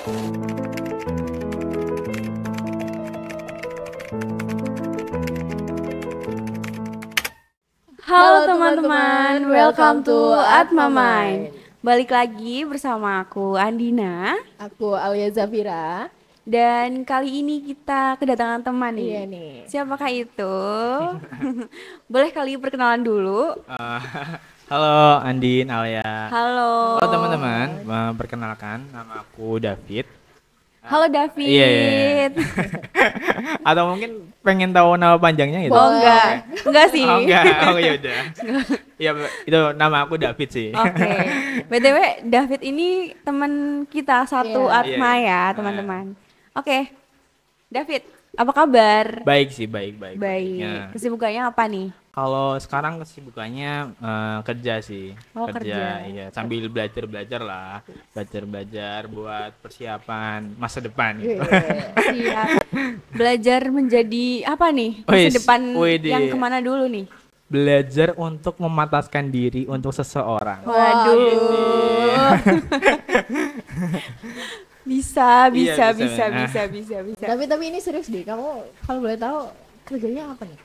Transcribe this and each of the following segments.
Halo teman-teman, welcome to Atma Mind. Balik lagi bersama aku Andina. Aku Alia Zafira. Dan kali ini kita kedatangan teman nih. Iya nih. Siapakah itu? Boleh kali perkenalan dulu. Halo Andin, Alia. Halo. Halo teman-teman, perkenalkan nama aku David. Halo David. Iya. Atau mungkin pengen tahu nama panjangnya gitu? Oh enggak sih. Oh enggak, oh ya udah. Ya itu nama aku David sih. Oke. BTW David ini teman kita satu Atma ya teman-teman. Oke. David, apa kabar? Baik sih, baik. Baik. Kesibukannya apa nih? Kalau sekarang kesibukannya kerja sih. Oh, kerja. Iya, sambil belajar lah. Belajar buat persiapan masa depan gitu. Siap. Belajar menjadi apa nih? Masa depan yang kemana dulu nih? Belajar untuk memataskan diri untuk seseorang. Waduh. Bisa. Tapi ini serius deh. Kamu kalau boleh tahu kerjanya apa nih?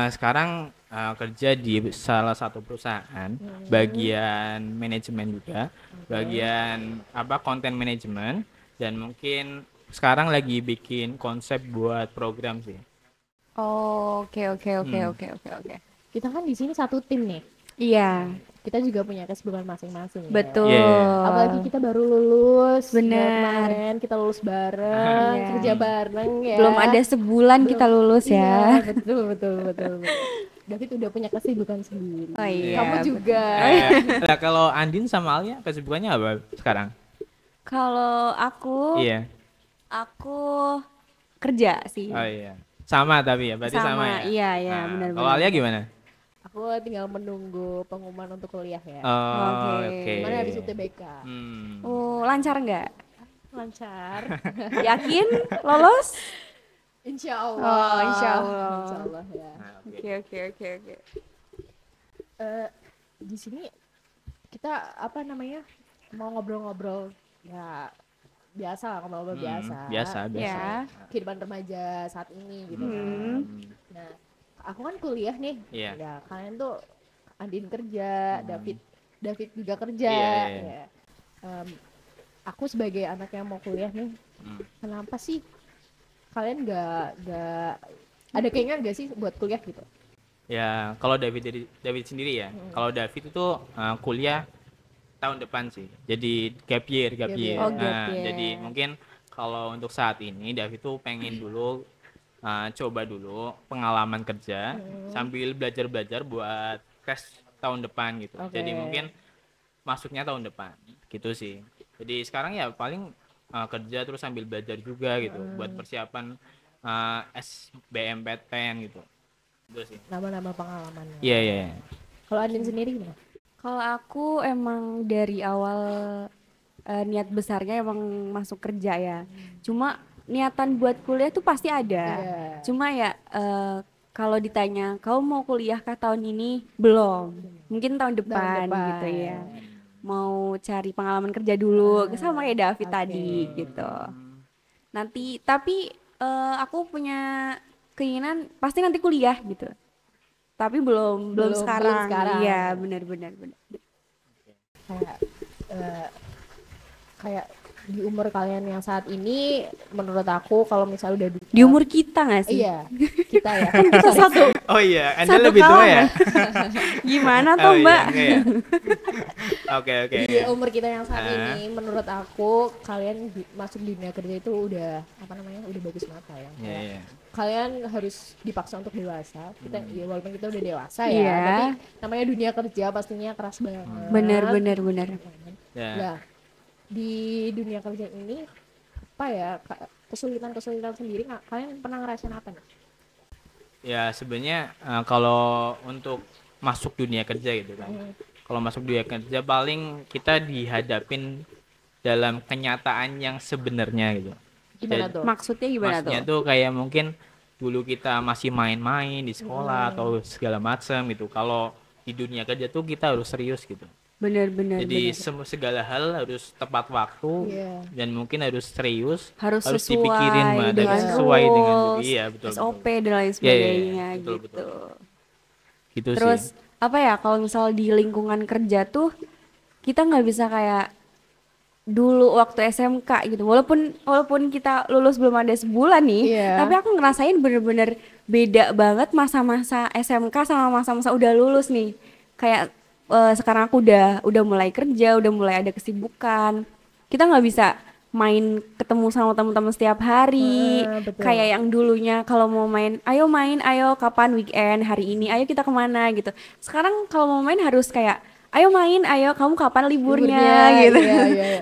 Sekarang kerja di salah satu perusahaan, bagian manajemen juga, bagian konten manajemen, dan mungkin sekarang lagi bikin konsep buat program sih. Oh, oke. Kita kan di sini satu tim nih. Iya. Kita juga punya kesibukan masing-masing. Betul. Yeah. Apalagi kita baru lulus. Bener. Kemarin kita lulus bareng, kerja bareng ya. Belum ada sebulan kita lulus ya. Betul. David udah punya kesibukan sendiri. Oh, iya. Kamu juga. Nah, kalau Andin sama Alia kesibukannya apa sekarang? Kalau aku, aku kerja sih. Oh iya. Sama tapi ya, berarti sama ya. Iya, benar. Kalau Alia gimana? Aku tinggal menunggu pengumuman untuk kuliah ya. Oke. Gimana habis UTBK? Oh, lancar nggak? Lancar. Yakin lolos? Insya Allah. Oh, insya Allah ya. Oke. Di sini kita mau ngobrol-ngobrol ya biasa lah, ngobrol-ngobrol biasa. Ya. Kehidupan remaja saat ini gitu kan. Nah, aku kan kuliah nih. Ya, kalian tuh Andin kerja, David juga kerja. Ya. Aku sebagai anak yang mau kuliah nih, kenapa sih kalian nggak ada keinginan nggak sih buat kuliah gitu? Ya, kalau David sendiri ya. Kalau David itu kuliah tahun depan sih. Jadi gap year. Oh, gap year. Jadi mungkin kalau untuk saat ini David tuh pengen dulu coba dulu pengalaman kerja sambil belajar buat tes tahun depan gitu. Jadi mungkin masuknya tahun depan gitu sih. Jadi sekarang ya paling kerja terus sambil belajar juga gitu buat persiapan SBMPTN gitu. Itu sih. Nama-nama pengalamannya. Iya. Kalau Andin sendiri gimana? Kalau aku emang dari awal niat besarnya emang masuk kerja ya. Cuma niatan buat kuliah tuh pasti ada. Cuma ya kalau ditanya kau mau kuliah kah tahun ini? Belum. Mungkin tahun depan gitu ya. Mau cari pengalaman kerja dulu sama kayak David tadi gitu. Nanti tapi aku punya keinginan pasti nanti kuliah gitu. Tapi belum sekarang. Iya, benar. Kayak di umur kalian yang saat ini, menurut aku kalau misalnya udah di umur kita nggak sih? Iya, kita ya. Kan kita satu. Oh iya, Anda lebih tua ya? Gimana tuh Mbak? Oke. Di umur kita yang saat ini, menurut aku kalian masuk di dunia kerja itu udah udah bagus banget ya. Iya. Kalian harus dipaksa untuk dewasa. Kita ya walaupun kita udah dewasa ya, tapi namanya dunia kerja pastinya keras banget. Bener. Nah, di dunia kerja ini kesulitan sendiri kalian pernah ngerasain apa nih? Ya sebenarnya kalau untuk masuk dunia kerja gitu kan. Kalau masuk dunia kerja paling kita dihadapin dalam kenyataan yang sebenarnya gitu. Gimana tuh? Maksudnya gimana Maksudnya tuh kayak mungkin dulu kita masih main-main di sekolah atau segala macam gitu. Kalau di dunia kerja tuh kita harus serius gitu. Benar-benar. Jadi segala hal harus tepat waktu dan mungkin harus serius, harus dipikirin mah, dan sesuai dengan betul SOP dan lain sebagainya gitu. Gitu terus sih. Apa ya, kalau misal di lingkungan kerja tuh kita nggak bisa kayak dulu waktu SMK gitu, walaupun kita lulus belum ada sebulan nih, tapi aku ngerasain bener-bener beda banget masa-masa SMK sama masa-masa udah lulus nih. Kayak sekarang aku udah mulai kerja, udah mulai ada kesibukan, kita nggak bisa main ketemu sama teman-teman setiap hari. Kayak yang dulunya kalau mau main, ayo kapan weekend hari ini, ayo kita kemana gitu. Sekarang kalau mau main harus kayak ayo main, ayo kamu kapan liburnya gitu.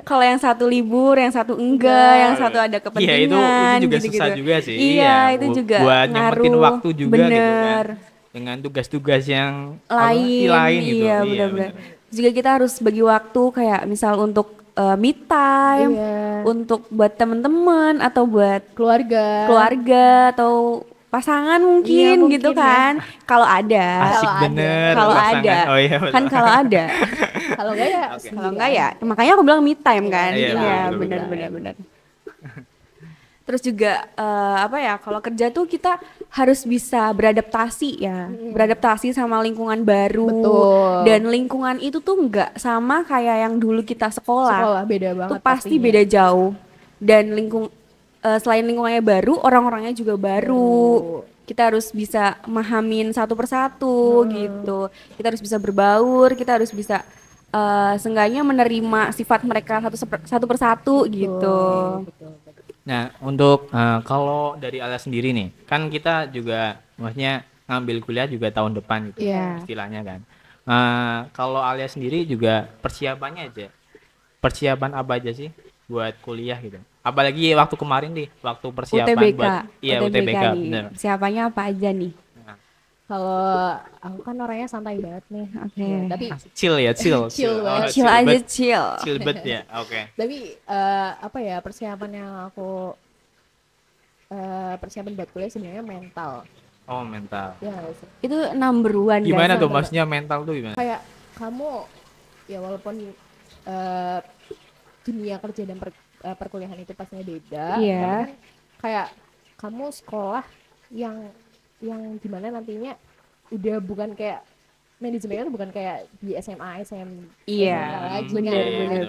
Kalau yang satu libur, yang satu enggak, yang satu ada kepentingan. Itu juga susah juga sih. Iya, itu juga buat nyempetin waktu juga bener. Gitu kan. Dengan tugas-tugas yang lain gitu. Iya, benar-benar. Juga kita harus bagi waktu kayak misal untuk me time, untuk buat teman-teman atau buat keluarga atau pasangan mungkin gitu kan. Kalau ada. Asik bener. Kalau ada. Kan kalau ada. Kalau enggak ya. Makanya aku bilang me time kan. Iya, benar. Terus juga apa ya, kalau kerja tuh kita harus bisa beradaptasi ya, beradaptasi sama lingkungan baru. Betul. Dan lingkungan itu tuh nggak sama kayak yang dulu kita sekolah beda banget. Tuh pasti beda jauh. Dan selain lingkungannya baru, orang-orangnya juga baru. Kita harus bisa mahamin satu persatu gitu. Kita harus bisa berbaur, kita harus bisa seenggaknya menerima sifat mereka satu persatu gitu. Betul. Nah, untuk kalau dari Alia sendiri nih, kan kita juga maksudnya ngambil kuliah juga tahun depan gitu, istilahnya kan. Kalau Alia sendiri juga persiapan apa aja sih buat kuliah gitu? Apalagi waktu kemarin nih, waktu persiapan UTBK. buat UTBK bener. Persiapannya apa aja nih? Kalau aku kan orangnya santai banget nih. Tapi chill bet ya. Tapi apa ya, persiapan yang aku persiapan buat kuliah sebenarnya mental. Oh, mental. Ya, itu number one. Gimana tuh maksudnya mental tuh gimana? Kayak kamu ya walaupun dunia kerja dan perkuliahan itu pastinya beda. Kan kayak kamu sekolah yang gimana nantinya udah bukan kayak manajemennya, bukan kayak di SMA lagi bener.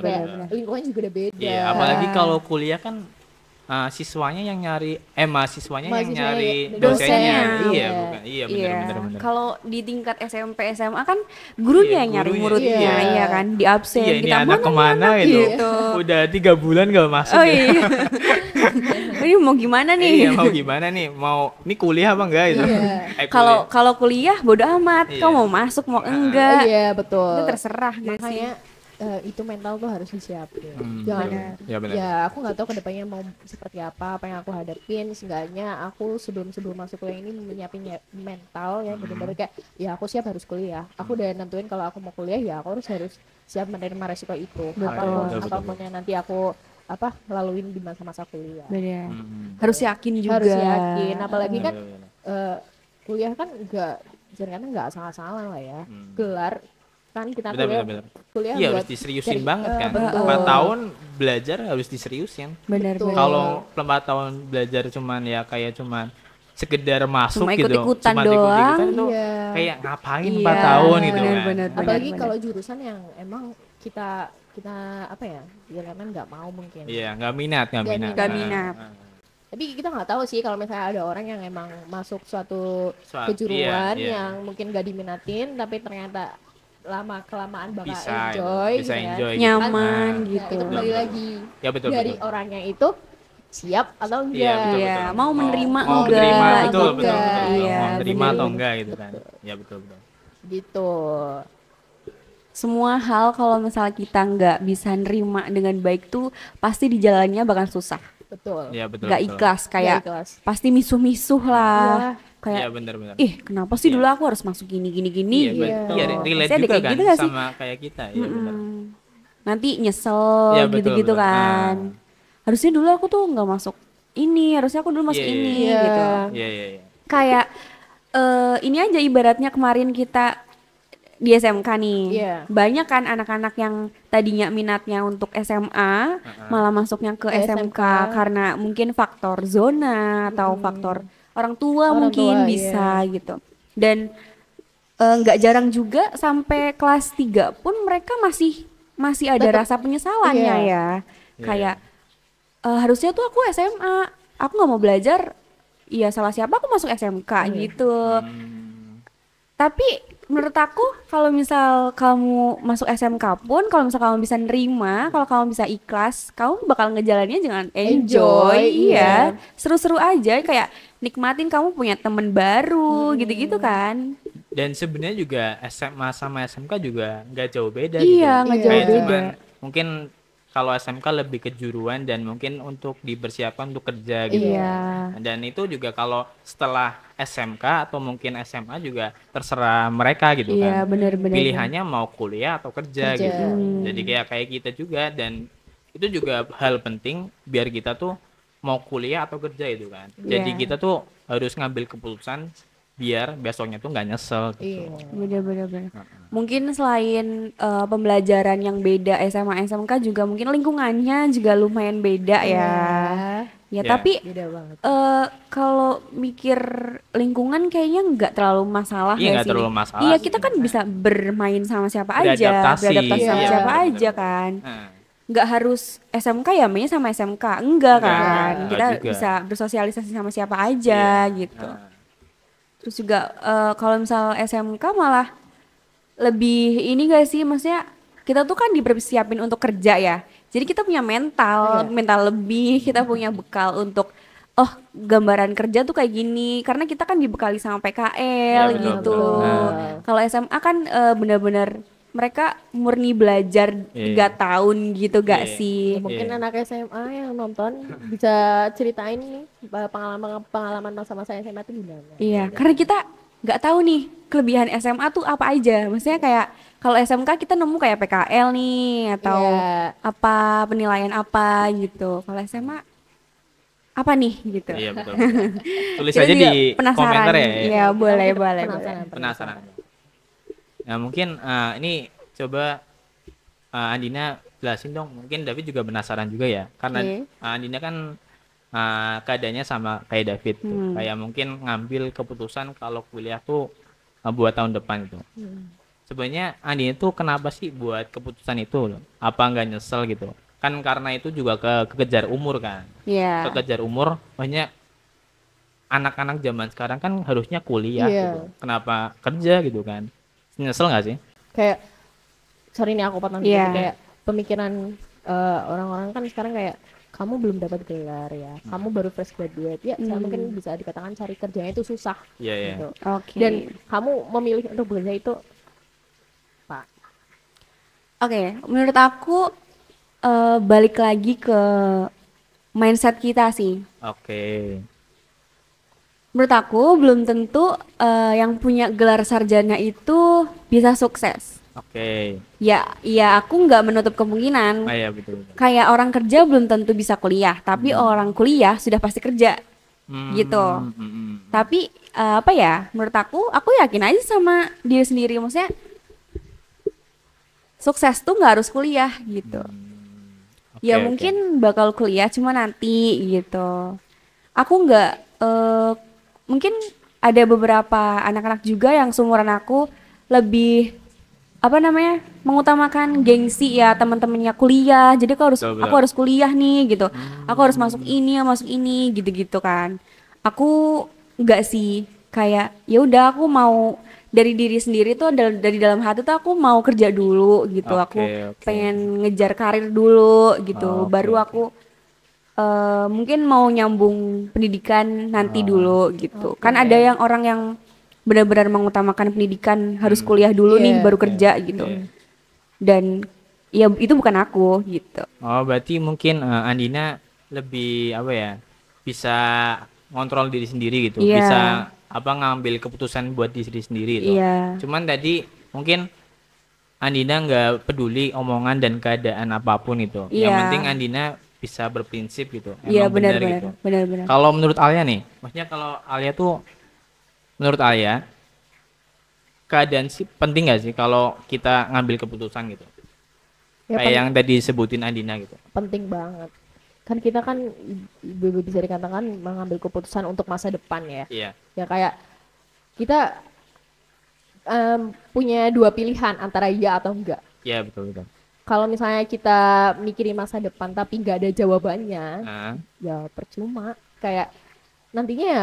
Lingkungan juga udah beda. Apalagi kalau kuliah kan siswanya yang nyari mahasiswanya yang nyari dosennya. Bener. Kalau di tingkat SMP SMA kan gurunya yang nyari muridnya, iya kan, di absen. Ini anak kemana gitu. Udah 3 bulan gak masuk. Ini mau gimana nih? Mau ini kuliah apa enggak itu? Kalau kuliah bodo amat, kamu mau masuk mau enggak. Iya, betul. Itu terserah. Makanya itu mental tuh harus disiapin. Jangan aku nggak tahu kedepannya mau seperti apa yang aku hadapin. Seenggaknya aku sebelum masuk kuliah ini menyiapin mental ya, benar-benar kayak ya aku siap harus kuliah. Aku udah nentuin kalau aku mau kuliah ya aku harus siap menerima resiko itu. Apapun yang nanti aku laluin di masa-masa kuliah. Harus yakin juga. Apalagi kan kuliah kan nggak asal-asalan lah ya. Gelar kan kita kuliah harus diseriusin banget kan. 4 tahun belajar harus diseriusin. Benar. Kalau 4 tahun belajar cuman sekedar masuk cuma gitu, ikut-ikutan doang, itu kayak ngapain 4 tahun gitu kan. Apalagi kalau jurusan yang emang kita apa ya, karena nggak mau mungkin. Iya, nggak minat. Tapi kita nggak tahu sih kalau misalnya ada orang yang emang masuk suatu kejuruan yang mungkin nggak diminatin, tapi ternyata lama kelamaan bakal bisa enjoy nyaman gitu. Itu kembali lagi dari orangnya itu siap atau enggak, mau menerima mau enggak, betul. Mau menerima atau enggak gitu kan. Ya betul. Gitu. Semua hal kalau misalnya kita nggak bisa nerima dengan baik tuh pasti di jalannya bakal susah. Betul. Ya, betul. Gak ikhlas, kayak pasti misuh-misuh lah. Kayak bener. Kenapa sih dulu aku harus masuk gini gitu. Relate juga kan gitu sama kayak kita. Iya bener. Nanti nyesel gitu-gitu kan. Harusnya dulu aku tuh nggak masuk ini, harusnya aku dulu masuk ini gitu. Iya. Kayak ini aja ibaratnya kemarin kita di SMK nih. Banyak kan anak-anak yang tadinya minatnya untuk SMA malah masuknya ke SMK karena mungkin faktor zona atau faktor orang tua mungkin bisa gitu. Dan nggak jarang juga sampai kelas 3 pun mereka masih ada rasa penyesalannya ya. Kayak harusnya tuh aku SMA, aku nggak mau belajar. Iya, salah siapa aku masuk SMK gitu. Tapi menurut aku kalau misal kamu masuk SMK pun, kalau misal kamu bisa nerima, kalau kamu bisa ikhlas, kamu bakal ngejalaninnya dengan enjoy. Iya, seru-seru aja, kayak nikmatin kamu punya temen baru gitu-gitu kan. Dan sebenarnya juga SMA sama SMK juga nggak jauh beda iya, gitu. Nggak jauh beda. Cuman mungkin kalau SMK lebih kejuruan dan mungkin untuk dipersiapkan untuk kerja gitu. Dan itu juga kalau setelah SMK atau mungkin SMA juga terserah mereka gitu kan. Bener-bener. Pilihannya mau kuliah atau kerja gitu. Jadi kayak kita juga, dan itu juga hal penting biar kita tuh mau kuliah atau kerja itu kan. Jadi kita tuh harus ngambil keputusan biar besoknya tuh nggak nyesel gitu. Bener. Mungkin selain pembelajaran yang beda SMA SMK juga mungkin lingkungannya juga lumayan beda ya. Tapi kalau mikir lingkungan kayaknya nggak terlalu masalah ya sih. Terlalu masalah. Iya, kita kan bisa bermain sama siapa aja, beradaptasi sama siapa aja kan. Nggak harus SMK ya mainnya sama SMK, enggak kan. Kita bisa bersosialisasi sama siapa aja gitu. Terus juga kalau misal SMK malah lebih ini gak sih, maksudnya kita tuh kan dipersiapin untuk kerja ya. Jadi kita punya mental lebih, kita punya bekal untuk gambaran kerja tuh kayak gini. Karena kita kan dibekali sama PKL gitu. Kalau SMA kan benar-benar mereka murni belajar 3 tahun gitu gak sih? Mungkin anak SMA yang nonton bisa ceritain nih pengalaman masa-masa SMA itu gimana? Karena kita nggak tahu nih kelebihan SMA tuh apa aja. Maksudnya kayak kalau SMK kita nemu kayak PKL nih atau apa penilaian apa gitu. Kalau SMA apa nih gitu? Iya betul. Tulis aja di komentar ya. Iya boleh. Penasaran. Nah mungkin ini coba Andina jelasin dong. Mungkin David juga penasaran juga ya. Karena Andina kan keadaannya sama kayak David tuh. Kayak mungkin ngambil keputusan kalau kuliah tuh buat tahun depan gitu. Sebenarnya Andina tuh kenapa sih buat keputusan itu loh? Apa nggak nyesel gitu? Kan karena itu juga kekejar umur kan. Kekejar umur, banyak anak-anak zaman sekarang kan harusnya kuliah gitu. Kenapa kerja gitu kan? Nyesel nggak sih? Kayak sorry nih aku potong dikit, kayak pemikiran orang-orang kan sekarang kayak kamu belum dapat gelar ya, kamu baru fresh graduate ya, saya mungkin bisa dikatakan cari kerjanya itu susah gitu. Dan kamu memilih untuk bekerja itu Pak. Menurut aku balik lagi ke mindset kita sih. Menurut aku belum tentu yang punya gelar sarjana itu bisa sukses. Ya aku nggak menutup kemungkinan. Betul. Kayak orang kerja belum tentu bisa kuliah, tapi orang kuliah sudah pasti kerja, gitu. Tapi menurut aku yakin aja sama diri sendiri, maksudnya sukses tuh nggak harus kuliah gitu. Mungkin bakal kuliah cuma nanti gitu. Aku nggak mungkin ada beberapa anak-anak juga yang seumuran aku lebih mengutamakan gengsi ya teman-temannya kuliah. Jadi aku harus kuliah nih gitu. Aku harus masuk ini gitu-gitu kan. Aku enggak sih, kayak ya udah aku mau dari diri sendiri tuh, dari dalam hati tuh aku mau kerja dulu gitu. Aku pengen ngejar karir dulu gitu. Baru aku mungkin mau nyambung pendidikan nanti dulu gitu. Kan ada yang orang yang benar-benar mengutamakan pendidikan, harus kuliah dulu nih baru kerja gitu. Dan ya itu bukan aku gitu. Berarti mungkin Andina lebih bisa ngontrol diri sendiri gitu. Bisa ngambil keputusan buat diri sendiri gitu. Cuman tadi mungkin Andina nggak peduli omongan dan keadaan apapun itu. Yang penting Andina bisa berprinsip gitu. Iya benar gitu. Kalau menurut Alia nih, maksudnya kalau Alia tuh menurut Alia keadaan sih penting nggak sih kalau kita ngambil keputusan gitu? Ya, Kayak yang tadi sebutin Andina gitu. Penting banget. Kan kita kan bisa dikatakan mengambil keputusan untuk masa depan ya. Iya. Ya kayak kita punya dua pilihan antara iya atau enggak. Iya, betul. Kalau misalnya kita mikirin masa depan tapi nggak ada jawabannya, ya percuma. Kayak nantinya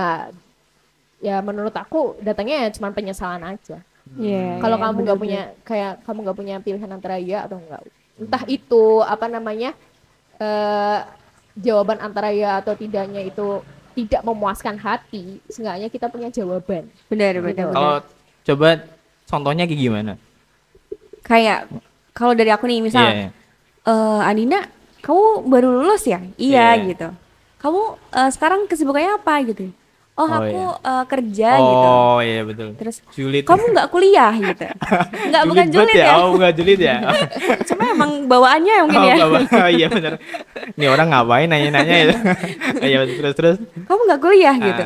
ya menurut aku datangnya cuma penyesalan aja. Kalau kamu nggak punya kamu nggak punya pilihan antara iya atau enggak, entah itu apa namanya jawaban antara ya atau tidaknya itu tidak memuaskan hati, seenggaknya kita punya jawaban. Benar. Kalau coba contohnya kayak gimana? Kayak kalau dari aku nih misal, Andina, kamu baru lulus ya? Iya gitu. Kamu sekarang kesibukannya apa gitu? Aku kerja gitu. Oh iya betul. Terus julid. Kamu nggak kuliah gitu? Nggak, bukan julid ya? Oh bukan julid ya? Cuma emang bawaannya mungkin ya. Oh iya benar. Ini orang ngapain nanya-nanya itu? Iya terus. Kamu nggak kuliah gitu?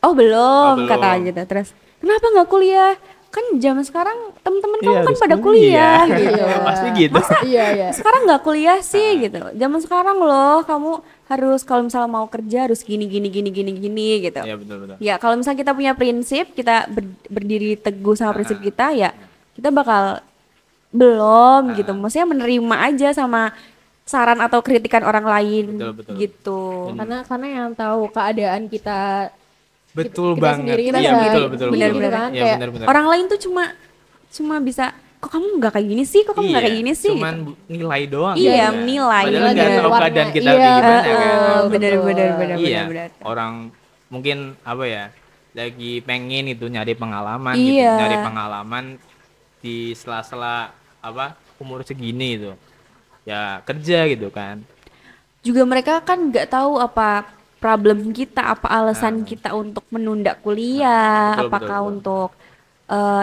Oh belum, kata gitu. Terus kenapa nggak kuliah? Kan zaman sekarang teman-teman kamu kan pada kuliah gitu. Pasti gitu. Masa sekarang nggak kuliah sih gitu. Zaman sekarang loh kamu harus kalau misalnya mau kerja harus gini gitu. Iya betul. Ya kalau misalnya kita punya prinsip, kita berdiri teguh sama prinsip kita, ya kita bakal belum gitu. Maksudnya menerima aja sama saran atau kritikan orang lain. Betul. Gitu. Karena yang tahu keadaan kita betul kita banget. Sendiri, kita iya betul. Benar-benar kan? Ya, kayak bener. Orang lain tuh cuma bisa, kok kamu nggak kayak gini sih, kok kamu nggak kayak gini sih. Cuman gitu. nilai doang. Iya, kan? nilai. Padahal nggak tahu keadaan kita iya, gimana kan. Benar. Iya. Orang mungkin apa ya, lagi pengen itu nyari pengalaman gitu, Iya. nyari pengalaman di sela-sela apa umur segini itu. Ya kerja gitu kan. Juga mereka kan nggak tahu apa problem kita, apa alasan kita untuk menunda kuliah, apakah untuk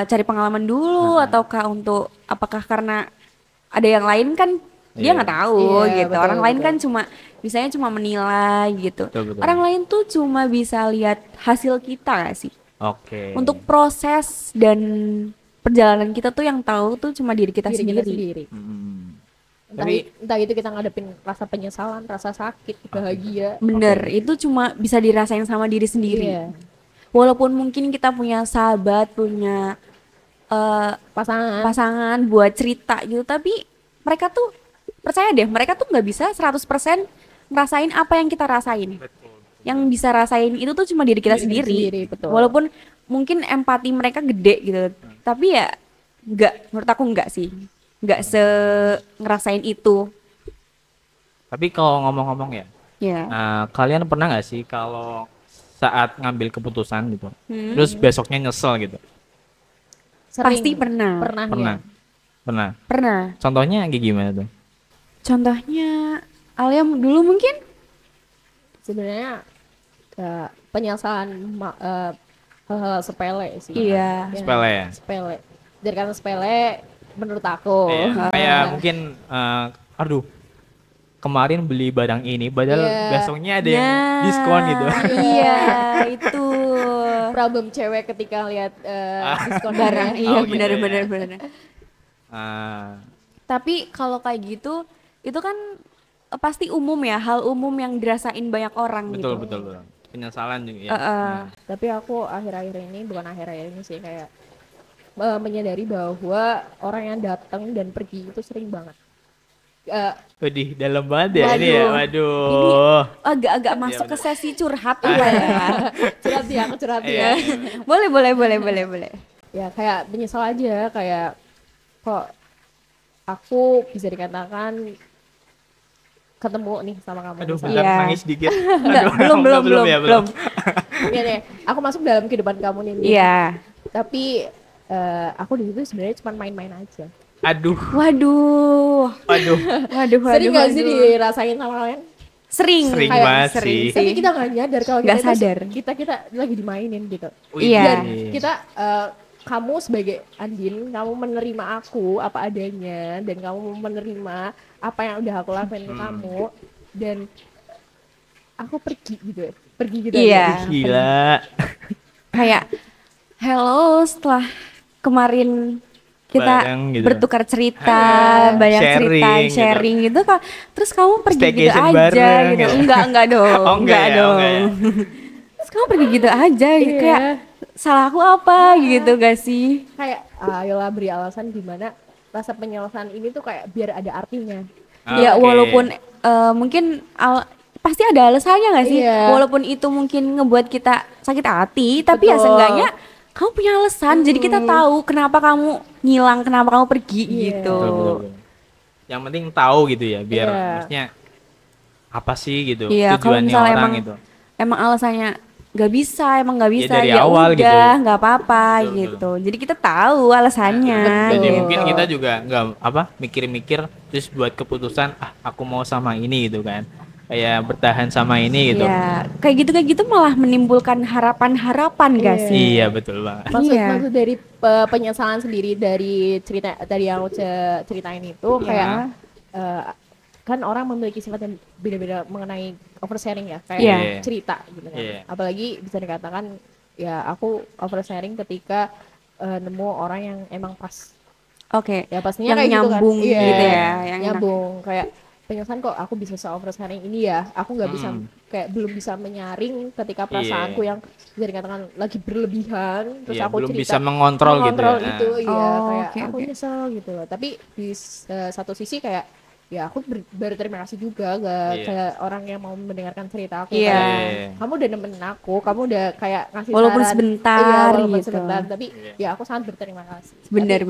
cari pengalaman dulu, ataukah untuk apakah karena ada yang lain kan dia nggak tahu gitu. Betul, Orang lain kan cuma menilai gitu. Betul. Orang lain tuh cuma bisa lihat hasil kita gak sih? Oke. Untuk proses dan perjalanan kita tuh yang tahu tuh cuma diri kita sendiri. Entah itu kita ngadepin rasa penyesalan, rasa sakit, bahagia. Bener, itu cuma bisa dirasain sama diri sendiri. Walaupun mungkin kita punya sahabat, punya pasangan buat cerita gitu, tapi mereka tuh percaya deh, mereka tuh nggak bisa 100% ngerasain apa yang kita rasain. Yang bisa rasain itu tuh cuma diri kita sendiri. Walaupun mungkin empati mereka gede gitu, tapi ya menurut aku nggak sih. Nggak ngerasain itu. Tapi kalau ngomong-ngomong ya, kalian pernah nggak sih kalau saat ngambil keputusan gitu, terus besoknya nyesel gitu? Pasti pernah. Pernah. Contohnya kayak gimana tuh? Contohnya Alia dulu mungkin? Sebenarnya penyesalan hal-hal sepele sih. Iya. Sepele ya? Sepele. Dari kata sepele menurut aku kayak mungkin aduh kemarin beli barang ini padahal besoknya ada yang diskon gitu. Iya itu problem cewek ketika lihat diskon barang. Iya benar. Tapi kalau kayak gitu itu kan pasti umum ya, hal umum yang dirasain banyak orang. Betul. Gitu. Penyesalan juga ya. Tapi aku akhir-akhir ini sih kayak menyadari bahwa orang yang datang dan pergi itu sering banget. Waduh, dalam banget ya ini ya. Waduh. Ini agak-agak masuk ke sesi curhat apa ya? Aku curhat ya. Boleh. Ya kayak menyesal aja, kayak kok aku bisa dikatakan ketemu nih sama kamu. Aduh, bentar nangis dikit. Belum. Iya deh, aku masuk dalam kehidupan kamu nih. Iya. Tapi aku di situ sebenarnya cuma main-main aja. Waduh. Sering nggak sih dirasain sama kalian? Sering banget sih. Tapi kita nggak nyadar kalau nggak sadar. Kita lagi dimainin gitu. Iya. Dan kita kamu sebagai Andin, kamu menerima aku apa adanya dan kamu menerima apa yang udah aku lakuin ke kamu dan aku pergi gitu. Iya. Gila. Kayak hello, setelah kemarin kita gitu. bertukar cerita, banyak cerita, sharing gitu. Terus kamu pergi gitu aja gitu. Enggak dong. Enggak dong. Terus kamu pergi gitu aja gitu. Kayak salah aku apa gitu gak sih? Kayak ayolah beri alasan gimana rasa penyelesaian ini tuh kayak biar ada artinya. Ya walaupun mungkin pasti ada alasannya gak sih? Walaupun itu mungkin ngebuat kita sakit hati, tapi ya seenggaknya kamu punya alasan, jadi kita tahu kenapa kamu ngilang, kenapa kamu pergi gitu. Betul. Yang penting tahu gitu ya, biar maksudnya apa sih gitu tujuannya orang itu. Emang alasannya nggak bisa, dari awal udah, gitu. Nggak apa-apa gitu. Jadi kita tahu alasannya. Jadi gitu. mungkin kita juga nggak mikir-mikir terus buat keputusan aku mau sama ini gitu kan. Kayak bertahan sama ini gitu. Iya, kayak gitu malah menimbulkan harapan-harapan gak sih? Iya, betul banget. Maksud dari penyesalan sendiri dari cerita tadi yang ceritain itu kayak kan orang memiliki sifat yang beda-beda mengenai oversharing ya, kayak cerita gitu kan. Apalagi bisa dikatakan ya aku oversharing ketika nemu orang yang emang pas. Oke. Ya pastinya yang kayak nyambung gitu kan. Gitu ya, yang nyambung kayak penyesalan kok aku bisa oversharing ini ya, aku nggak bisa kayak belum bisa menyaring ketika perasaanku yang bisa dikatakan lagi berlebihan, terus aku belum cerita bisa mengontrol gitu ya. Itu kayak aku nyesel gitu loh. Tapi di satu sisi kayak ya aku berterima kasih juga ke orang yang mau mendengarkan cerita aku. Kamu udah nemenin aku, kamu udah kayak ngasih walaupun saran, sebentar walaupun gitu. sebentar, tapi ya aku sangat berterima kasih. Benar.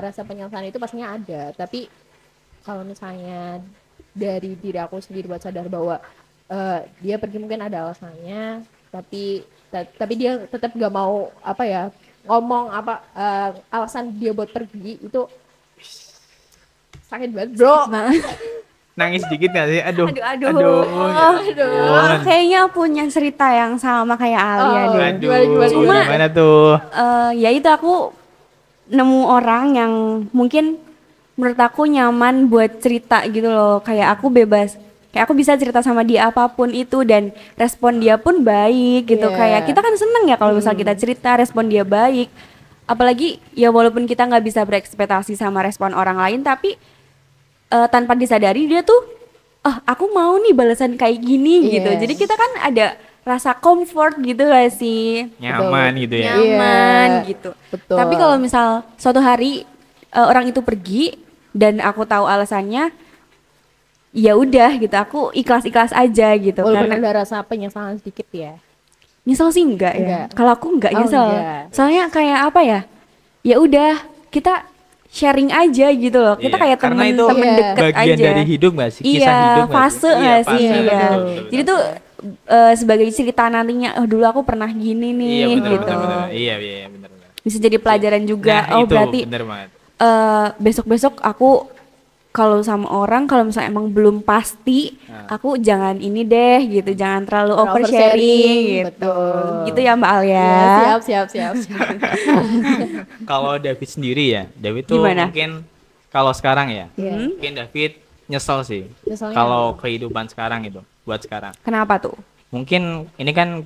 Rasa penyesalan itu pastinya ada, tapi kalau misalnya dari diri aku sendiri buat sadar bahwa dia pergi mungkin ada alasannya, tapi dia tetap gak mau ngomong alasan dia buat pergi itu sakit banget bro. Nangis dikit gak sih? Aduh. Kayaknya punya cerita yang sama kayak Alia deh. Gimana tuh? Ya itu aku nemu orang yang mungkin menurut aku nyaman buat cerita gitu loh, kayak aku bebas, kayak aku bisa cerita sama dia apapun itu dan respon dia pun baik gitu. Kayak kita kan seneng ya kalau misal kita cerita respon dia baik, apalagi ya walaupun kita nggak bisa berekspektasi sama respon orang lain, tapi tanpa disadari dia tuh aku mau nih balasan kayak gini gitu. Jadi kita kan ada rasa comfort gitu gak sih, nyaman gitu ya, nyaman gitu. Betul. Tapi kalau misal suatu hari orang itu pergi dan aku tahu alasannya, ya udah gitu, aku ikhlas aja gitu. Walaupun karena ada rasa penyesalan sedikit ya. Nyesel sih enggak ya. Kalau aku enggak nyesel. Soalnya kayak apa ya? Ya udah, kita sharing aja gitu loh. Kita kayak temen deket bagian aja. dari hidup gak sih? Kisah hidup fase gak sih? Betul. Jadi tuh sebagai cerita nantinya, dulu aku pernah gini nih gitu. Iya, benar. Bisa jadi pelajaran juga. Nah, itu berarti bener banget. Besok aku kalau sama orang, kalau misalnya emang belum pasti, aku jangan ini deh gitu, jangan terlalu oversharing gitu. Betul. Gitu ya Mbak Alia. Ya, siap. Kalau David sendiri ya, David tuh gimana? Mungkin kalau sekarang ya, mungkin David nyesel sih. Kalau kehidupan sekarang itu, buat sekarang. Kenapa tuh? Mungkin ini kan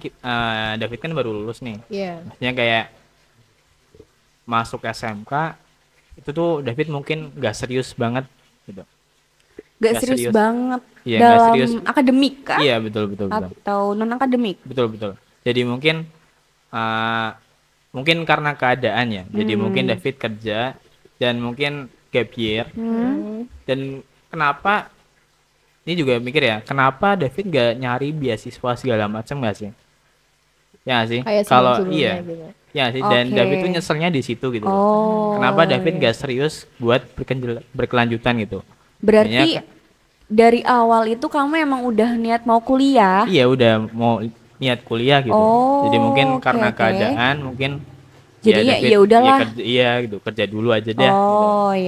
David kan baru lulus nih. Maksudnya kayak masuk SMK itu tuh David mungkin gak serius banget gitu. Gak serius banget dalam akademik kah? Iya betul. Atau non akademik? Betul. Jadi mungkin karena keadaan ya. Jadi mungkin David kerja dan mungkin gap year. Dan kenapa ini juga mikir ya, kenapa David gak nyari beasiswa segala macam gak sih? Ya sih. Kalau gitu. Ya sih, dan David tuh nyeselnya di situ gitu. Kenapa David gak serius buat berkelanjutan gitu? Berarti dari awal itu kamu emang udah niat mau kuliah? Iya, udah mau niat kuliah gitu. Jadi mungkin karena keadaan mungkin jadi ya udahlah. Gitu, kerja dulu aja deh.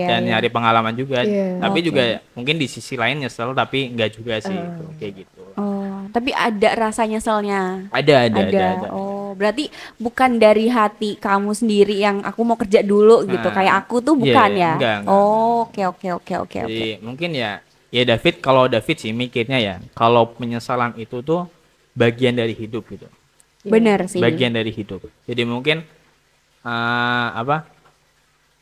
Dan nyari pengalaman juga. Tapi juga mungkin di sisi lain nyesel, tapi enggak juga sih gitu, kayak gitu. Tapi ada rasa nyeselnya. Ada. Berarti bukan dari hati kamu sendiri yang aku mau kerja dulu gitu. Kayak aku tuh bukan ya. Enggak. Oke. Jadi mungkin ya David, kalau David sih mikirnya ya, kalau penyesalan itu tuh bagian dari hidup gitu. Benar sih. Bagian dari hidup. Jadi mungkin apa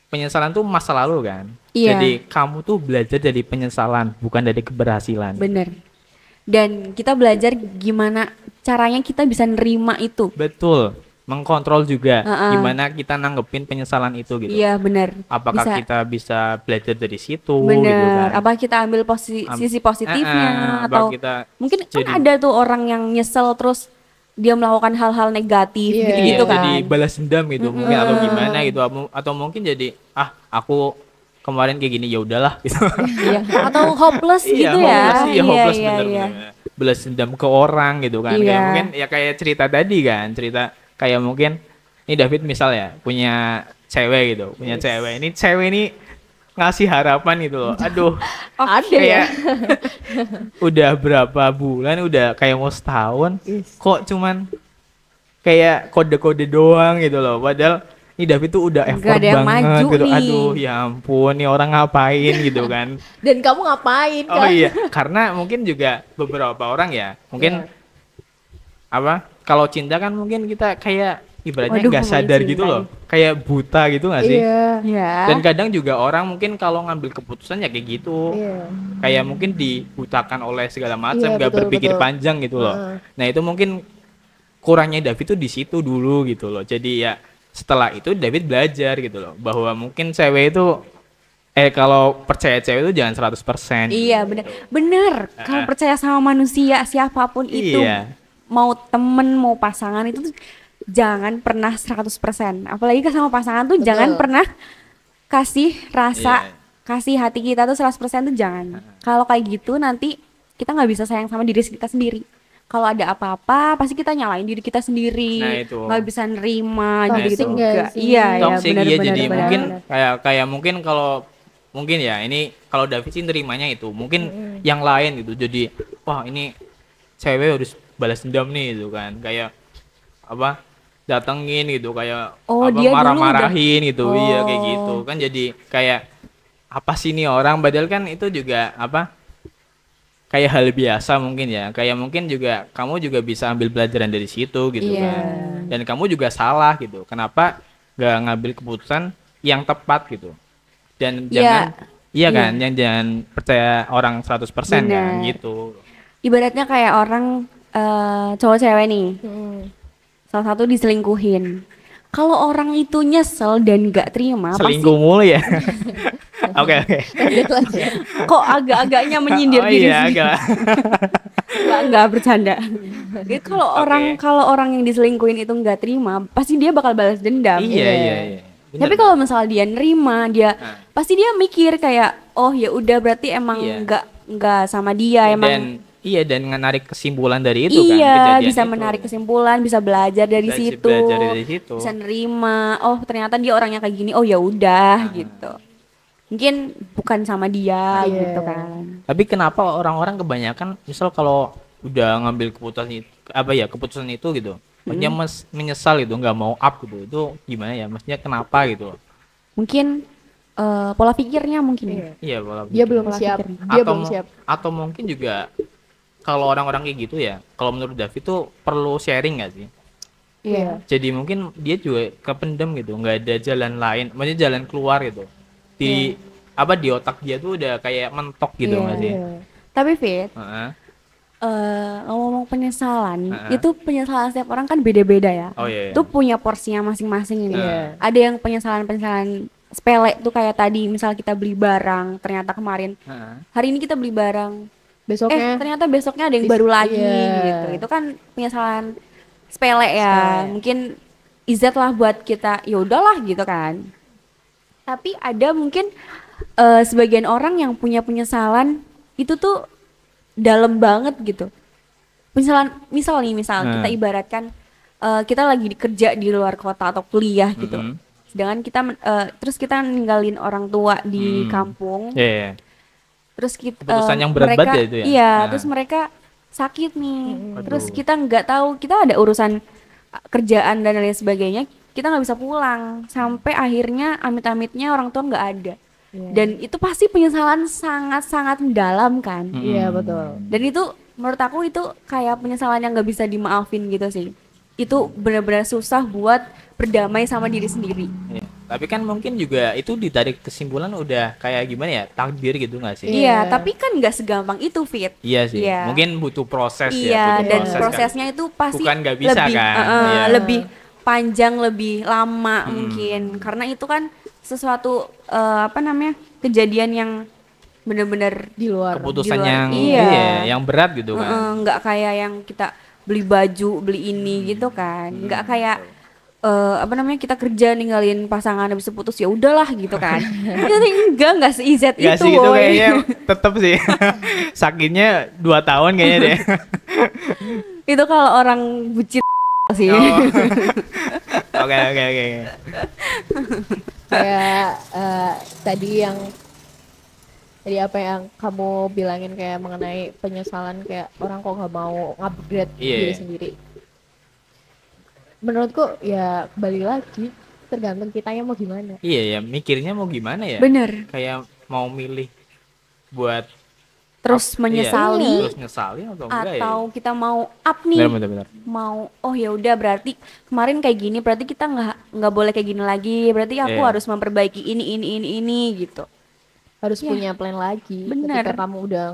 penyesalan tuh masa lalu kan. Iya. Jadi kamu tuh belajar dari penyesalan, bukan dari keberhasilan. Bener. Dan kita belajar gimana caranya kita bisa nerima itu. Betul. Mengkontrol juga gimana kita nanggepin penyesalan itu gitu. Iya benar. Apakah kita bisa belajar dari situ bener. gitu kan. Apa kita ambil sisi positifnya atau kita mungkin kan ada tuh orang yang nyesel terus dia melakukan hal-hal negatif gitu kan. Jadi balas dendam gitu mungkin atau gimana gitu atau mungkin jadi aku kemarin kayak gini ya udahlah gitu. Atau hopeless gitu ya. Iya, hopeless bener. Balas dendam ke orang gitu kan. Kayak mungkin ya kayak cerita tadi kan, cerita kayak mungkin ini David misal ya punya cewek gitu, cewek. Ini cewek ini ngasih harapan gitu loh. Aduh. Ada ya. Udah berapa bulan, udah kayak mau setahun. Kok cuman kayak kode-kode doang gitu loh. Padahal ini David tuh udah effort banget gitu. Nih. Aduh, ya ampun, nih orang ngapain gitu kan. Dan kamu ngapain kan? Oh iya, karena mungkin juga beberapa orang ya, mungkin kalau cinta kan mungkin kita kayak ibaratnya nggak sadar gitu loh, kayak buta gitu nggak sih? Iya. Dan kadang juga orang mungkin kalau ngambil keputusan ya kayak gitu, kayak mungkin dibutakan oleh segala macam, nggak berpikir panjang gitu loh. Nah itu mungkin kurangnya David tuh di situ dulu gitu loh. Jadi ya setelah itu David belajar gitu loh, bahwa mungkin cewek itu kalau percaya cewek itu jangan 100%. Iya bener. Kalau percaya sama manusia siapapun itu, mau temen mau pasangan itu tuh jangan pernah 100%. Apalagi sama pasangan tuh jangan pernah kasih rasa, kasih hati kita tuh 100% tuh jangan. Kalau kayak gitu nanti kita nggak bisa sayang sama diri kita sendiri. Kalau ada apa-apa pasti kita nyalain diri kita sendiri. Nggak bisa nerima gitu juga. Iya benar. Jadi mungkin kayak mungkin kalau mungkin ya ini kalau David sih nerimanya itu mungkin yang lain gitu. Jadi wah ini cewek harus balas dendam nih gitu kan, kayak datengin gitu, kayak marah-marahin gitu. Iya kayak gitu kan, jadi kayak apa sih nih orang, padahal kan itu juga kayak hal biasa mungkin ya, kayak mungkin juga kamu juga bisa ambil pelajaran dari situ gitu kan. Dan kamu juga salah gitu, kenapa gak ngambil keputusan yang tepat gitu. Dan jangan jangan percaya orang 100% kan gitu. Ibaratnya kayak orang cowok cewek nih, salah satu diselingkuhin. Kalau orang itu nyesel dan gak terima, selingkuh mulu ya. Oke. Kok agak-agaknya menyindir diri sendiri. Enggak bercanda. Jadi kalau orang yang diselingkuhin itu nggak terima, pasti dia bakal balas dendam. Iya. Tapi kalau misalnya dia nerima, pasti dia mikir kayak oh ya udah berarti emang nggak sama dia emang. Dan menarik kesimpulan dari itu kan. Iya, bisa menarik kesimpulan, bisa belajar dari situ. Bisa nerima, oh ternyata dia orangnya kayak gini, oh ya udah gitu. Mungkin bukan sama dia gitu kan. Tapi kenapa orang-orang kebanyakan misal kalau udah ngambil keputusan itu gitu, maksudnya menyesal gitu, nggak mau up gitu, itu gimana ya? Maksudnya kenapa gitu? Mungkin pola pikirnya mungkin. Iya, pola pikir. Dia belum siap. Atau mungkin juga kalau orang-orang kayak gitu ya, kalau menurut David tuh perlu sharing nggak sih? Iya. Jadi mungkin dia juga kependem gitu, nggak ada jalan lain, maksudnya jalan keluar gitu. Di otak dia tuh udah kayak mentok gitu nggak sih? Tapi Fit, ngomong penyesalan, itu penyesalan setiap orang kan beda-beda ya. Itu punya porsinya masing-masing ini. Ada yang penyesalan sepele tuh kayak tadi, misal kita beli barang, ternyata kemarin hari ini kita beli barang, ternyata besoknya ada yang baru lagi gitu. Itu kan penyesalan sepele ya. Mungkin izat lah buat kita, ya udahlah gitu kan. Tapi ada mungkin sebagian orang yang punya penyesalan itu tuh dalam banget gitu. Misal kita ibaratkan kita lagi kerja di luar kota atau kuliah gitu. Sedangkan kita terus kita ninggalin orang tua di kampung. Terus kita keputusan yang berat banget ya itu ya. Iya, terus mereka sakit nih. Terus kita nggak tahu, kita ada urusan kerjaan dan lain sebagainya, kita nggak bisa pulang sampai akhirnya amit-amitnya orang tua nggak ada. Dan itu pasti penyesalan sangat-sangat mendalam kan. Iya betul. Dan itu menurut aku itu kayak penyesalan yang nggak bisa dimaafin gitu sih. itu benar-benar susah buat berdamai sama diri sendiri. Iya. Tapi kan mungkin juga itu ditarik kesimpulan udah kayak gimana ya, takdir gitu nggak sih? Iya, tapi kan nggak segampang itu, Fit. Iya sih. Iya. Mungkin butuh proses ya. Iya, Butuh dan proses prosesnya kan. itu pasti Bukan nggak bisa lebih, kan? Iya. lebih panjang, lebih lama mungkin. Karena itu kan sesuatu apa namanya, kejadian yang benar-benar Di luar. Keputusan di luar. yang Iya. yang berat gitu kan. Nggak kayak yang kita beli baju, beli ini gitu kan. Nggak kayak apa namanya, kita kerja ninggalin pasangan habis itu putus ya udahlah gitu kan. Jadi enggak se-easy Gak itu, sih, itu woy. kayaknya tetep sih. Sakitnya 2 tahun kayaknya deh. Itu kalau orang bucin sih. Oh. Oke. Kayak tadi apa yang kamu bilangin kayak mengenai penyesalan, kayak orang kok nggak mau upgrade diri sendiri. Menurutku ya kembali lagi tergantung kitanya mau gimana. Iya ya, mikirnya mau gimana ya? Bener. Kayak mau milih buat Terus menyesali, terus nyesalin atau enggak ya? atau kita mau up nih, Benar. mau ya udah berarti kemarin kayak gini, berarti kita nggak boleh kayak gini lagi, berarti aku harus memperbaiki ini gitu. Harus punya plan lagi. Bener. Ketika kamu udah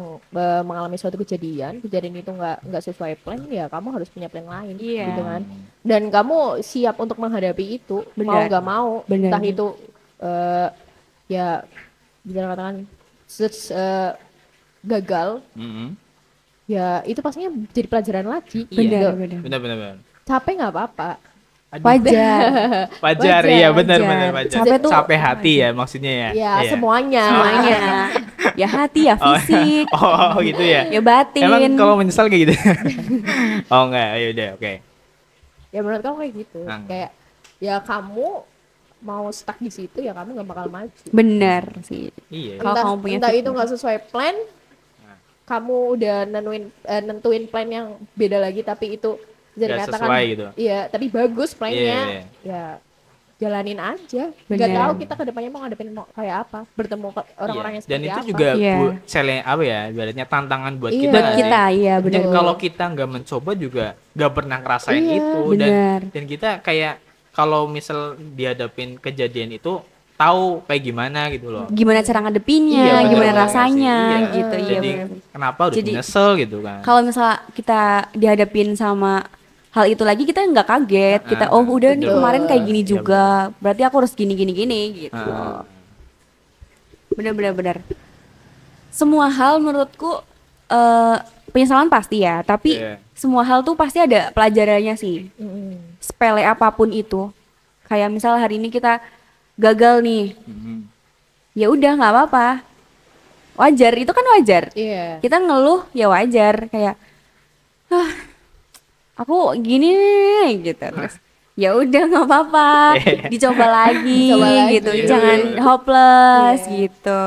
mengalami suatu kejadian itu nggak sesuai plan, ya kamu harus punya plan lain, gitu kan. Dan kamu siap untuk menghadapi itu, mau nggak mau. Entah itu ya bisa katakan gagal, ya itu pastinya jadi pelajaran lagi. Benar. Capek nggak apa-apa. Wajar, iya benar. Capek hati ya maksudnya ya. Ya semuanya. Ya hati, ya fisik. Oh gitu ya. Ya batin. Emang kalau menyesal kayak gitu? Oh enggak, ya udah, oke. Ya menurut kamu kayak gitu. Kayak ya kamu mau stuck di situ ya kamu nggak bakal maju. Bener sih. Iya. Kalau kamu punya entah itu nggak sesuai plan, kamu udah nentuin plan yang beda lagi, tapi itu bisa dikatakan sesuai gitu. Iya, tapi bagus plannya. Ya jalanin aja. Nggak tahu kita kedepannya mau ngadepin kayak apa, bertemu orang-orang yang seperti apa. Dan itu juga apa ya, ibaratnya tantangan buat kita. Buat kita, iya benar. Dan kalau kita nggak mencoba juga nggak pernah ngerasain itu. Dan kita kayak kalau misal dihadapin kejadian itu tahu kayak gimana gitu loh. Gimana cara ngadepinnya, gimana rasanya gitu. Jadi kenapa harus nyesel gitu kan. Kalau misalnya kita dihadapin sama hal itu lagi, kita nggak kaget. Kita udah nih kemarin kayak gini juga. Berarti aku harus gini gitu. Bener. Semua hal menurutku penyesalan pasti ya, tapi semua hal tuh pasti ada pelajarannya sih. Sepele apapun itu. Kayak misal hari ini kita gagal nih. Ya udah nggak apa-apa. Wajar, itu kan wajar. Kita ngeluh ya wajar, kayak aku gini nih, gitu. Terus ya udah nggak apa-apa, dicoba lagi gitu. Jangan hopeless gitu.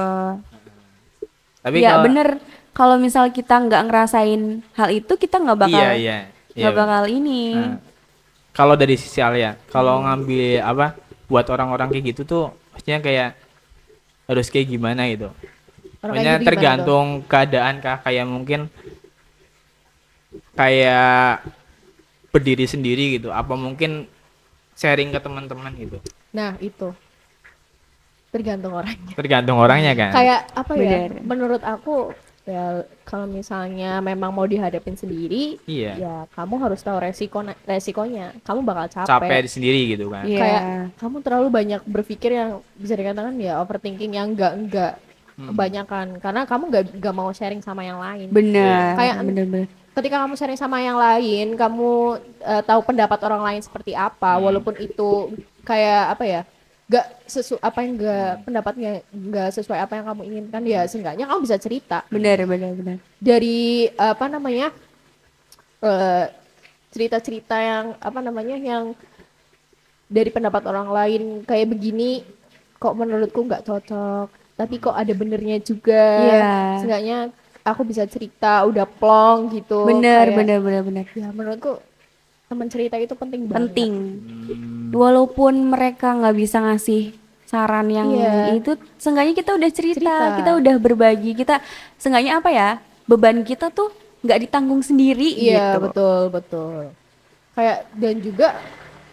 Tapi ya bener, kalau misal kita nggak ngerasain hal itu, kita nggak bakal bakal ini. Kalau dari sisi Alia, kalau ngambil apa buat orang-orang kayak gitu tuh maksudnya kayak harus kayak gimana gitu. Maksudnya tergantung keadaan kah, kayak mungkin kayak berdiri sendiri gitu, apa mungkin sharing ke teman-teman gitu. Nah itu tergantung orangnya kan. Kayak apa ya, menurut aku ya kalau misalnya memang mau dihadapin sendiri, ya kamu harus tahu resikonya. Kamu bakal capek sendiri gitu kan. Kayak kamu terlalu banyak berpikir yang bisa dikatakan ya overthinking yang enggak kebanyakan, karena kamu nggak mau sharing sama yang lain. Kayak bener. Ketika kamu sharing sama yang lain, kamu tahu pendapat orang lain seperti apa, walaupun itu kayak apa ya, pendapatnya nggak sesuai apa yang kamu inginkan, ya seenggaknya kamu bisa cerita. Benar. Dari apa namanya, cerita-cerita yang apa namanya, yang dari pendapat orang lain kayak begini, kok menurutku nggak cocok, tapi kok ada benernya juga. Seenggaknya aku bisa cerita, udah plong gitu. Bener. Ya menurutku teman cerita itu penting banget. Walaupun mereka nggak bisa ngasih saran yang itu, seenggaknya kita udah cerita, kita udah berbagi, kita seenggaknya apa ya, beban kita tuh nggak ditanggung sendiri gitu. Betul. Kayak dan juga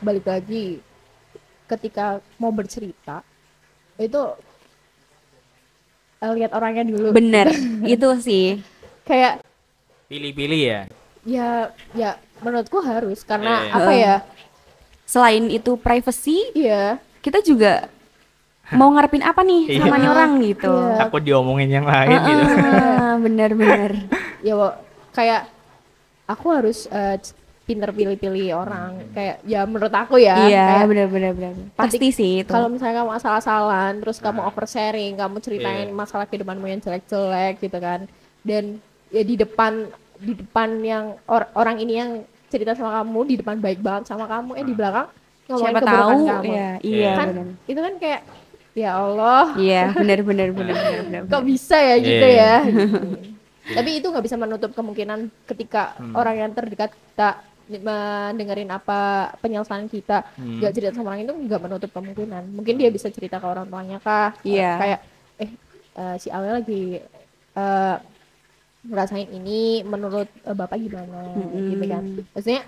balik lagi ketika mau bercerita itu lihat orangnya dulu. Bener, itu sih. Kayak pilih-pilih ya. Ya menurutku harus karena apa ya? Selain itu privacy, iya. Kita juga mau ngarepin apa nih sama nih orang gitu. Takut diomongin yang lain gitu. Bener. Ya kayak aku harus pinter pilih-pilih orang. Kayak ya menurut aku ya. Iya, bener. Pasti sih itu. Kalau misalnya kamu asal-asalan, terus kamu oversharing, kamu ceritain masalah kehidupanmu yang jelek-jelek gitu kan. Dan ya di depan yang orang ini yang cerita sama kamu, di depan baik banget sama kamu, di belakang ngomongin siapa keburukan tahu kamu. Iya Kan bener. itu kan kayak ya Allah. Iya, bener. Kok bisa ya gitu ya. Tapi itu nggak bisa menutup kemungkinan ketika orang yang terdekat kita mendengarin apa penjelasan kita nggak cerita sama orang itu nggak menutup kemungkinan. Mungkin dia bisa cerita ke orang tuanya kah? Kayak si Awe lagi ngerasain ini, menurut bapak gimana gitu kan. Maksudnya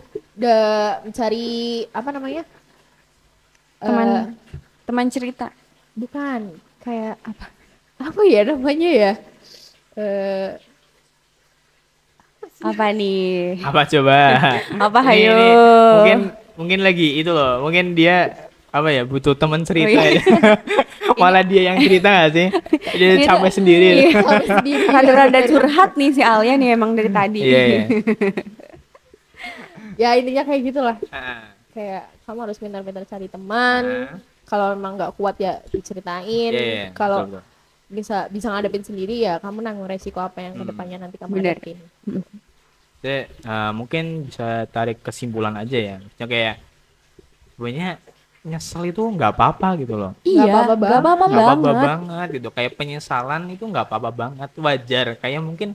mencari apa namanya, teman cerita. bukan kayak apa ya namanya ya, apa nih? Apa coba? Apa hayo? Mungkin lagi itu loh, mungkin dia apa ya, butuh teman cerita ya. Malah dia yang cerita gak sih? Dia capek sendiri. Rada-rada curhat nih si Alia nih emang dari tadi. Iya. Ya intinya kayak gitulah. Kayak kamu harus pintar-pintar cari teman. Kalau memang nggak kuat ya diceritain. Kalau bisa ngadepin sendiri ya kamu nanggung resiko apa yang kedepannya nanti kamu hadapin. Jadi mungkin bisa tarik kesimpulan aja ya. Misalnya kayak sebenarnya nyesel itu nggak apa-apa gitu loh. Iya, nggak apa-apa banget gitu. Kayak penyesalan itu nggak apa-apa banget, wajar. Kayak mungkin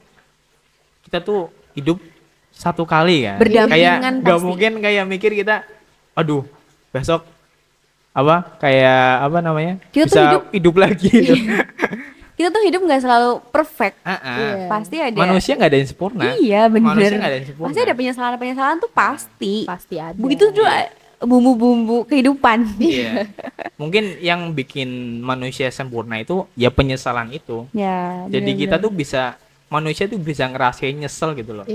kita tuh hidup satu kali kan. Berdampingan kayak nggak mungkin kayak mikir kita, aduh besok kayak namanya kita bisa hidup lagi gitu. Kita tuh hidup nggak selalu perfect. Pasti ada. Manusia nggak ada yang sempurna. Iya benar. Manusia nggak ada yang sempurna. Pasti ada penyesalan tuh pasti ada. Begitu juga bumbu-bumbu kehidupan. Iya. Mungkin yang bikin manusia sempurna itu ya penyesalan itu. Ya. Jadi kita tuh manusia tuh bisa ngerasain nyesel gitu loh.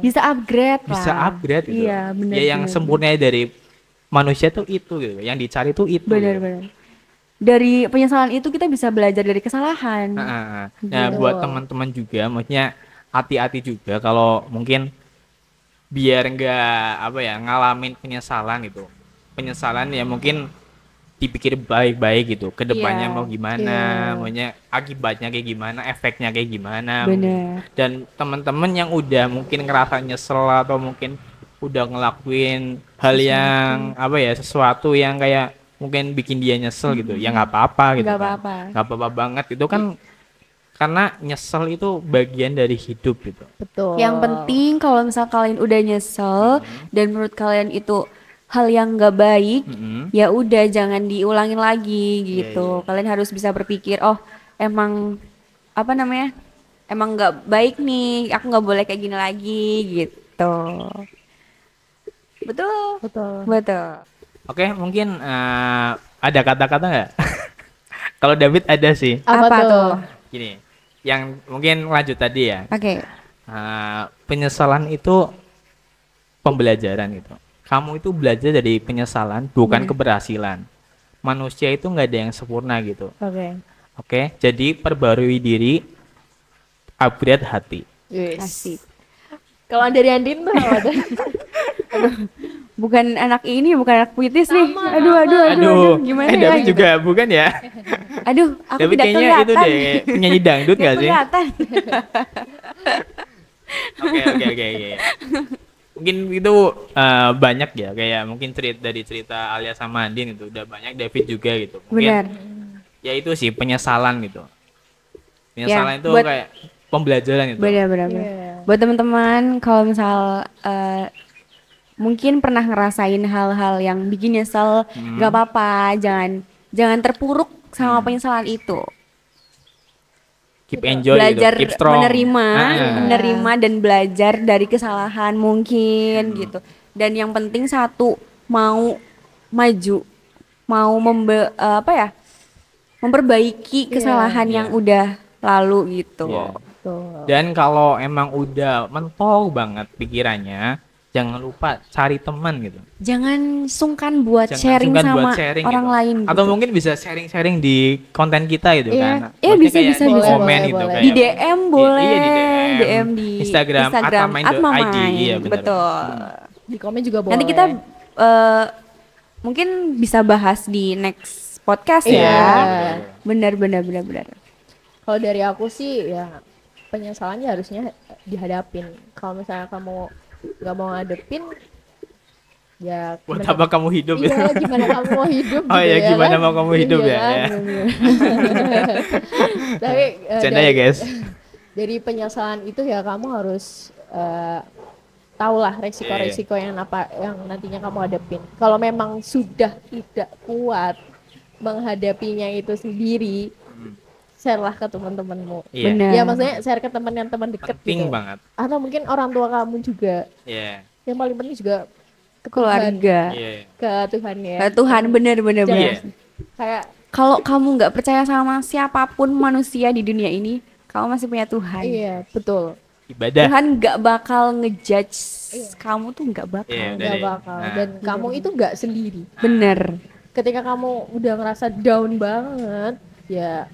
Bisa upgrade lah. Bisa upgrade gitu. Iya, benar. Ya yang sempurna dari manusia tuh itu gitu. Yang dicari tuh itu. Benar. Dari penyesalan itu kita bisa belajar dari kesalahan. Nah, buat teman-teman juga, maksudnya hati-hati juga kalau mungkin biar nggak ngalamin penyesalan gitu. Penyesalan ya mungkin dipikir baik-baik gitu. Kedepannya mau gimana, maksudnya akibatnya kayak gimana, efeknya kayak gimana. Bener. Dan teman-teman yang udah mungkin ngerasa nyesel atau mungkin udah ngelakuin hal yang sesuatu yang kayak mungkin bikin dia nyesel gitu, ya nggak apa-apa gitu. Nggak apa-apa banget itu kan, karena nyesel itu bagian dari hidup gitu. Betul. Yang penting kalau misal kalian udah nyesel dan menurut kalian itu hal yang nggak baik, ya udah jangan diulangin lagi gitu. Kalian harus bisa berpikir, oh emang emang nggak baik nih, aku nggak boleh kayak gini lagi gitu. Betul. Oke, mungkin ada kata-kata nggak? Kalau David ada sih. Apa tuh? Gini, yang mungkin lanjut tadi ya. Oke. Penyesalan itu pembelajaran gitu. Kamu itu belajar dari penyesalan, bukan keberhasilan. Manusia itu nggak ada yang sempurna gitu. Oke, jadi perbarui diri, upgrade hati. Asik. Kalau dari Andin tuh ada. Bukan anak puitis nih. Aduh, gimana ya? David juga bukan ya? Aduh, aku David tidak kayaknya kelihatan. itu deh, penyanyi dangdut nggak sih? Kelihatan. Oke. Mungkin itu banyak ya, kayak mungkin cerita Alia sama Andin itu udah banyak, David juga gitu. Mungkin, benar. Ya itu sih penyesalan gitu. Penyesalan itu kayak pembelajaran itu. Benar. Buat teman-teman kalau misal mungkin pernah ngerasain hal-hal yang bikin nyesel, nggak apa-apa, jangan terpuruk sama penyesalan itu. Keep enjoy belajar gitu, keep strong. menerima dan belajar dari kesalahan mungkin gitu. Dan yang penting satu, mau maju, mau memperbaiki kesalahan yang udah lalu gitu. Dan kalau emang udah mentok banget pikirannya, jangan lupa cari teman gitu. Jangan sungkan buat sharing sama orang gitu. lain gitu. Atau mungkin bisa sharing-sharing di konten kita gitu kan. Bisa komen gitu boleh. Di DM boleh. Iya, di DM di Instagram @mamain.id. Iya, benar. Betul. Di komen juga boleh. Nanti kita mungkin bisa bahas di next podcast ya. Benar. Kalau dari aku sih ya penyesalannya harusnya dihadapin. Kalau misalnya kamu nggak mau ngadepin, ya buat apa kamu hidup ya? Gimana kamu mau hidup? Gimana mau kamu hidup ya? Tapi canda ya guys. Dari penyesalan itu ya kamu harus tahulah resiko-resiko yang nantinya kamu hadapin. Kalau memang sudah tidak kuat menghadapinya itu sendiri, share-lah ke teman-temanmu. Ya maksudnya share ke teman dekat penting gitu. Banget. Atau mungkin orang tua kamu juga. Yang paling penting juga ke keluarga. Ke Tuhan ya. Ke Tuhan, benar. Kayak kalau kamu nggak percaya sama siapapun manusia di dunia ini, kamu masih punya Tuhan. Iya, betul. Ibadah. Tuhan nggak bakal ngejudge kamu tuh, nggak bakal. Nggak bakal. Dan kamu itu nggak sendiri. Bener. Ketika kamu udah ngerasa down banget, ya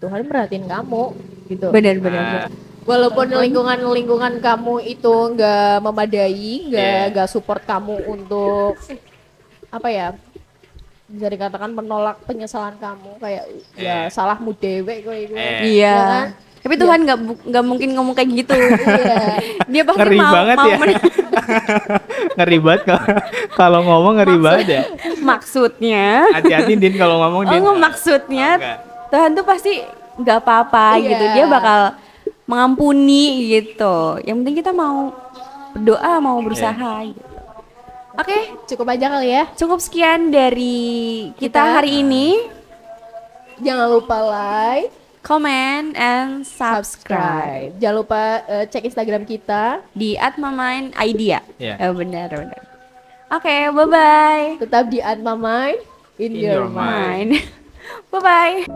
Tuhan merhatiin kamu gitu. Benar. Walaupun lingkungan kamu itu nggak memadai, nggak support kamu untuk apa ya, bisa dikatakan menolak penyesalan kamu, kayak ya salahmu dewek gue. Iya. Kan? Tapi Tuhan nggak mungkin ngomong kayak gitu. Dia pasti ngeri banget ya. Ngeri banget kalau ngomong, ngeri banget ya. Maksudnya. Hati-hati Din kalau ngomong Din. Maksudnya Tuhan tuh pasti nggak apa-apa gitu. Dia bakal mengampuni gitu. Yang penting kita mau berdoa, mau berusaha gitu. Oke, cukup aja kali ya. Cukup sekian dari kita hari ini. Jangan lupa like, comment, and subscribe. Jangan lupa cek Instagram kita di @mamain.id ya. Benar. Oke, bye-bye. Tetap di @mamain in your mind. Bye-bye.